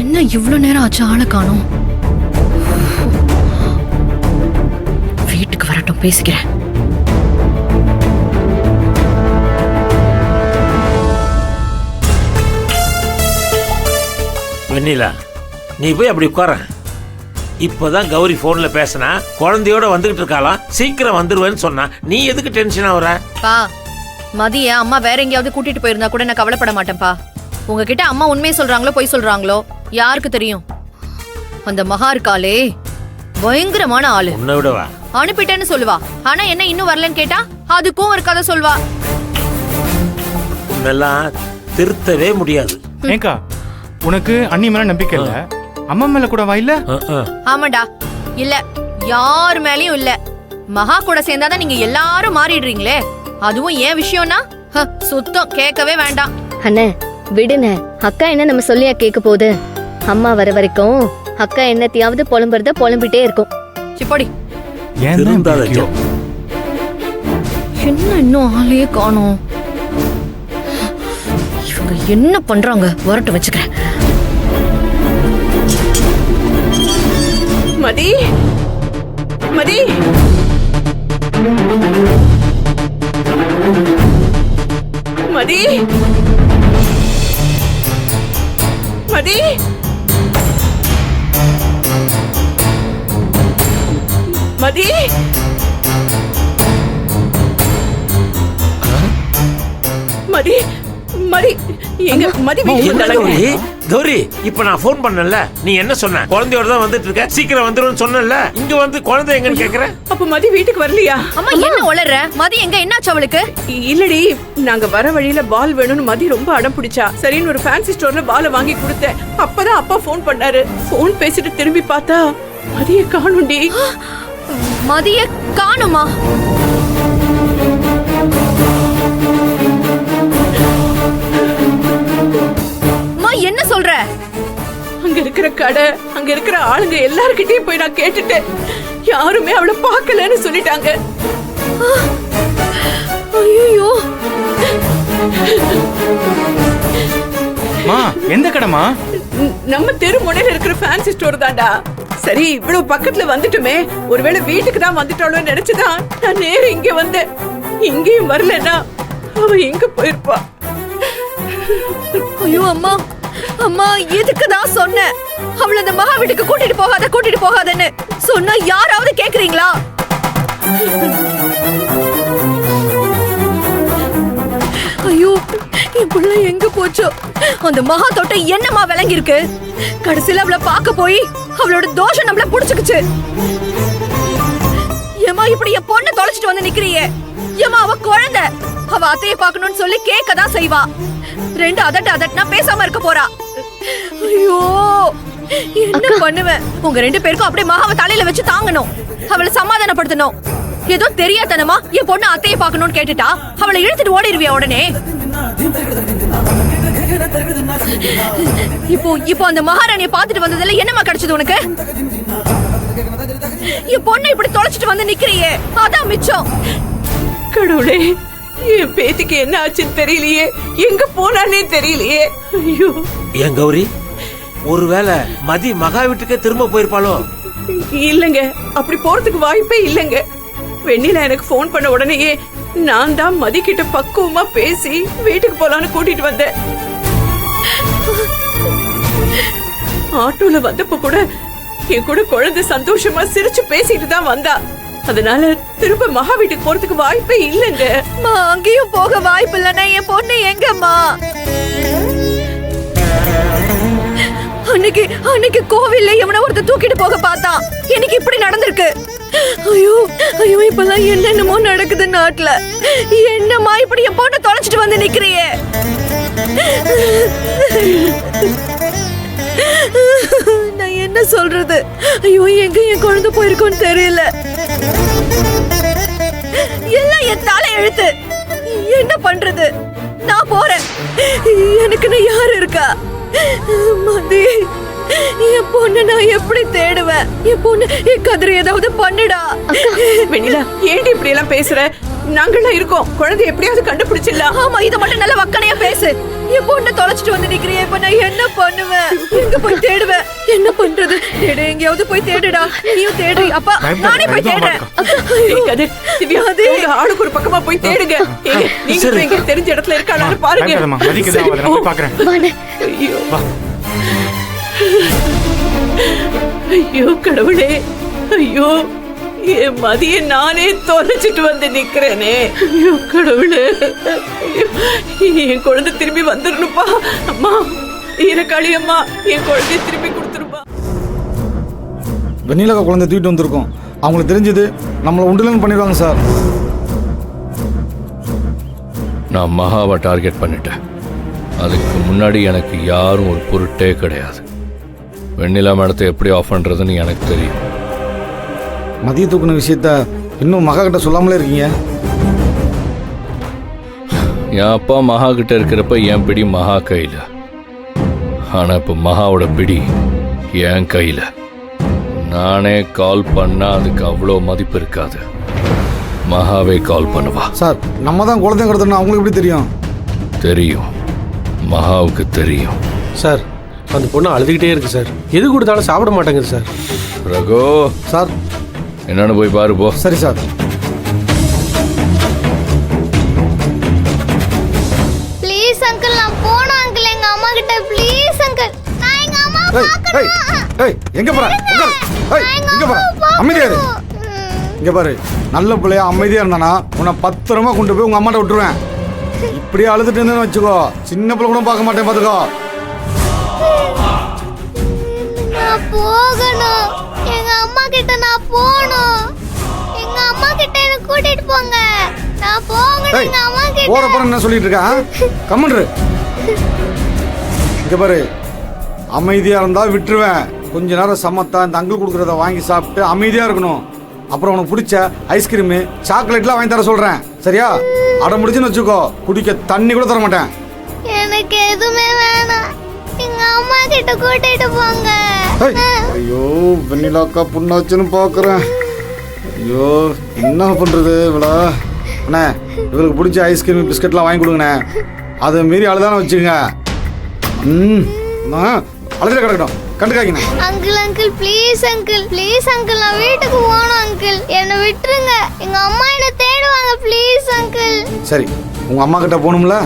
என்ன இவ்வளவு நேரம் ஆச்சு, ஆளை காணோம். வீட்டுக்கு வரட்டும், பேசிக்கிறேன். வெண்ணிலா, நீ போய் அப்படி உட்கார. இப்போதான் கௌரி போன்ல பேசினா, குழந்தையோட வந்துகிட்டு இருக்காளாம், சீக்கிரம் வந்துருவேன்னு சொன்னா. நீ எதுக்கு டென்ஷன் ஆகுற? பா, மதிய அம்மா வேற எங்கேயாவது கூட்டிட்டு போயிருந்தா கூட நான் கவலைப்பட மாட்டேன்ப்பா. உங்ககிட்ட அம்மா உண்மையை சொல்றாங்களோ பொய் சொல்றாங்களோ யாருக்கு தெரியும்? அந்த மகா இருக்காளே, பயங்கரமான ஆளு. உன்னை விடவா? அனுப்பிட்டேன்னு சொல்லுவா, ஆனா என்ன இன்னும் வரலன்னு கேட்டா அதுக்கும் ஒரு கதை சொல்வா. உன்னெல்லாம் திருத்தவே முடியாது. ஏங்கா, உனக்கு அண்ணி மேல நம்பிக்கை இல்ல, அம்மா மேல கூட வா? இல்ல ஆமாடா, இல்ல யார் மேலயும் இல்ல. மகா கூட சேர்ந்தாதான் நீங்க எல்லாரும் மாறிடுறீங்களே. அதுவும் ஏன் விஷயம்னா சுத்தம் கேட்கவே வேண்டாம். அண்ணே விடுன, அக்கா என்ன நம்ம சொல்லியா கேட்க போகுது? அம்மா வர வரைக்கும் அக்கா என்னத்தையாவது புலம்புறத புலம்பிட்டே இருக்கும். சிப்படி, என்ன இன்னும் ஆளையே காணோம். இவங்க என்ன பண்றாங்க? வரட்டு வச்சுக்கிறேன். மதி, மதி, மதி, மதி, மதி, மதி, மதி, எங்க மதி வீட்டுக்கு கௌரி, இப்ப நான் போன் பண்ணல, நீ என்ன சொன்ன? குழந்தையோட தான் வந்துட்டு இருக்க, சீக்கிரம் வந்துருன்னு சொன்னல. இங்க வந்து குழந்தை எங்கன்னு கேக்குற? அப்ப மதி வீட்டுக்கு வரலையா? அம்மா என்ன உளற? மதி எங்க? என்னாச்சு அவளுக்கு? இல்லடி, நாங்க வர வழியில பால் வேணும்னு மதி ரொம்ப அடம் பிடிச்சா. சரின்னு ஒரு ஃபேன்சி ஸ்டோர்ல பாலை வாங்கி கொடுத்தேன். அப்பதான் அப்பா போன் பண்ணாரு. போன் பேசிட்டு திரும்பி பார்த்தா மதிய காணும்டி. மதிய காணுமா? என்ன சொல்ற? அங்க இருக்கிற கடை, அங்க இருக்கிற ஆளுங்க எல்லார்கிட்டயும் போய் நான் கேட்டுட்டேன். யாருமே அவளை பார்க்கலன்னு சொல்லிட்டாங்க. ஐயோ, எந்த கடைமா? நம்ம தெரு முனையில இருக்கிற ஃபேன்சி ஸ்டோர் தான்டா. சரி, இவ்வளவு பக்கத்துல வந்துட்டுமே, ஒருவேளை வீட்டுக்கு தான் வந்துட்டாளோ நினைச்சுதான் நான் நேரம் இங்க வந்தேன். இங்கேயும் வரலன்னா அவ எங்க போயிருப்பா? ஐயோ அம்மா, அம்மா எதுக்குதான் சொன்ன? அவளை அந்த மகா வீட்டுக்கு கூட்டிட்டு போகாதன்னு சொன்னா யாராவது கேக்குறீங்களா? ஐயோ, என் பிள்ளை எங்க போச்சோ? அந்த மகா தோட்டம் என்னமா விளங்கி இருக்கு? கடைசியில அவளை பார்க்க போய் அவளோட தோஷம் நம்மள புடிச்சுக்குச்சு. ஏமா இப்படி என் பொண்ணை தொலைச்சிட்டு வந்து நிக்கிறியே? ஏமா அவ குழந்தை, அவ அத்தையை பார்க்கணும்னு சொல்லி கேட்கதான் செய்வா. ரெண்டு அதட்டனா பேசாம இருக்க போறா. ஐயோ, என்ன பண்ணுவேன்? உங்க ரெண்டு பேருக்கும் அப்படியே மகாவை தலையில வச்சு தாங்கணும், அவளை சமாதானப்படுத்தணும். ஏதோ தெரியாதனமா என் பொண்ணு அத்தையை பார்க்கணும்னு கேட்டுட்டா அவளை இழுத்துட்டு ஓடிடுவியா உடனே? இப்போ அந்த மகாராணியை பார்த்துட்டு வந்ததுல என்னமா கிடைச்சது உனக்கு? என் பொண்ணை இப்படி தொலைச்சிட்டு வந்து நிக்கிறியே, அதான் மிச்சம். கடவுளே, என் பேத்திக்கு என்ன ஆச்சுன்னு தெரியலையே, எங்க போனானே தெரியலையே. ஐயோ. ஏன் கௌரி, ஒருவேளை மதி மகா வீட்டுக்கே திரும்ப போயிருப்பாளோ? இல்லங்க, அப்படி போறதுக்கு வாய்ப்பே இல்லங்க. வெண்ணிலா எனக்கு போன் பண்ண உடனேயே நான் தான் மதி கிட்ட பக்குவமா பேசி வீட்டுக்கு போலான்னு கூட்டிட்டு வந்தேன். ஆட்டோல வந்தப்ப கூட என் கூட குழந்தை சந்தோஷமா சிரிச்சு பேசிட்டு தான் வந்தா. அதனால திரும்ப மகா வீட்டுக்கு போறதுக்கு வாய்ப்பே இல்லங்க. அங்கேயும் போக வாய்ப்பு இல்லைன்னா என் பொண்ணு எங்கம்மா? அன்னைக்கு கோவில்ல எவன ஒருத்த தூக்கிட்டு போக பார்த்தா, எனக்கு இப்படி நடந்திருக்கு. ஐயோ ஐயோ, இப்பெல்லாம் என்னென்னமோ நடக்குது நாட்டுல. என்னம்மா இப்படி என் பொண்ணை தொலைச்சிட்டு வந்து நிக்கிறியே? நான் என்ன சொல்றது? ஐயோ, எங்க என் குழந்தை போயிருக்கோன்னு தெரியல. எல்லாம் என் தலை எழுத்து. என்ன பண்றது? நான் போறேன். எனக்குன்னு யாரு இருக்கா? மதி, என் பொண்ணு நான் எப்படி தேடுவேன்? என் பொண்ணு என் கதிரை ஏதாவது பண்ணுடா. வெண்ணிலா, ஏன்டி இப்படி எல்லாம் பேசுற? நாங்களாம் இருக்கோம். குழந்தை எப்படியாவது கண்டுபிடிச்சிடலாம். ஆமா, இத மட்டும் நல்ல வக்கனையா பேசு. என் பொண்ணை தொலைச்சிட்டு வந்து நிக்கிறியே, இப்ப நான் என்ன பண்ணுவேன்? எங்க போய் தேடுவேன்? என்ன பண்றது? தேடு, எங்கேயாவது போய் தேடுடா. நீயும் தேடு. அப்பா, நானே போய் தேடுறேன். ஏய், கதிர், திவ்யா, உங்க ஆளுக்கு ஒரு பக்கமா போய் தேடுங்க. ஏங்க, நீங்க போய் எங்க தெரிஞ்ச இடத்துல இருக்காளான்னு பாருங்க. பயப்படாதம்மா, மதிக்குது, அவ நான் போய் பார்க்கறேன். வாடா. ஐயோ ஐயோ கடவுளே, ஐயோ என் மதிய நானே தொலைச்சிட்டு வந்து நிக்கிறேனே. ஐயோ கடவுளே, ஐயோ, என் குழந்தை திரும்பி வந்துடணுப்பா. அம்மா ஈரக்காளி அம்மா, என் குழந்தைய திரும்பி கொடுத்துருப்பா. வெண்ணிலக்கா குழந்தை தூக்கிட்டு வந்திருக்கோம். அவங்களுக்கு தெரிஞ்சது நம்மளை உண்டுலன்னு பண்ணிடுவாங்க சார். நான் மகாவை டார்கெட் பண்ணிட்டேன். அதுக்கு முன்னாடி எனக்கு யாரும் ஒரு பொருட்டே கிடையாது. வெண்ணிலா மேடத்தை எப்படி ஆஃப் பண்ணுறதுன்னு எனக்கு தெரியும். மதிய தூக்குன விஷயத்த இன்னும் மகா கிட்ட சொல்லாமலே இருக்கீங்க. என் அப்பா மகா கிட்ட இருக்கிறப்ப என் பிடி மகா கையில், ஆனால் இப்போ மகாவோட பிடி என் கையில். நானே கால் பண்ணால் அதுக்கு அவ்வளோ மதிப்பு இருக்காது. மகாவே கால் பண்ணுவா. சார், நம்ம தான் குழந்தை கடத்தணும், அவங்களுக்கு எப்படி தெரியும்? தெரியும், மகாவுக்கு தெரியும். சார், அந்த பொண்ணு அழுதுகிட்டே இருக்கு சார். எது கொடுத்தாலும் சாப்பிட மாட்டேங்குது சார். ரகோ சார், என்னன்னு போய் பாரு போ. சரி சார். ப்ளீஸ் அங்கிள், நான் போணும் அங்கிள் எங்க அம்மா கிட்ட. ப்ளீஸ் அங்கிள், நான் எங்க அம்மா பார்க்கணும். ஏய், எங்க போற? எங்க போற? அமைதியா இரு. இங்க பாரு, நல்ல பிள்ளையா அமைதியா இருந்தானா உன்னை பத்திரமா கொண்டு போய் உங்க அம்மாட்ட விட்டுருவேன். இப்படியே அழுதுட்டு இருந்தேன்னு வச்சுக்கோ, சின்ன பிள்ளை கூட பார்க்க மாட்டேன், பாத்துக்கோ. நான் போகணும். எங்க அம்மா கிட்ட நான் போணும். எங்க அம்மா கிட்ட என்ன கூட்டிட்டு போங்க. நான் போகணும் ஏய், எங்க அம்மா கிட்ட. போற போற என்ன சொல்லிட்டு இருக்க? கம்மன்று. இங்க பாரு, அமைதியா இருந்தா விட்டுருவேன். கொஞ்ச நேரம் சமத்தா இந்த அங்கிள் கொடுக்கறத வாங்கி சாப்பிட்டு அமைதியா இருக்கணும். அப்புறம் உனக்கு பிடிச்ச ஐஸ்கிரீமு சாக்லேட்லாம் வாங்கி தர சொல்றேன், சரியா? அடம் முடிச்சுன்னு வச்சுக்கோ, குடிக்க தண்ணி கூட தர மாட்டேன். எனக்கு எதுவுமே வேணாம். எங்க அம்மா கிட்ட கூட்டிட்டு போங்க. ஐயோ, வெண்ணிலாக்கா புண்ணாச்சுன்னு பாக்குறேன். ஐயோ, என்ன பண்றது இவளா? அண்ணே, இவளுக்கு பிடிச்ச ஐஸ்கிரீம் பிஸ்கட்லாம் வாங்கி கொடுங்கண்ணே. அதை மீறி அழுதானே வச்சுங்க. அழுதுல கிடக்கட்டும், கண்டுக்காய்ங்கண்ணே. Uncle uncle please uncle, please uncle, நான் வீட்டுக்கு போகணும் அங்கிள். என்னை விட்டுருங்க. எங்க அம்மா என்ன தேடுவாங்க. Please uncle. சரி, உங்க அம்மா கிட்ட போகணும்ல,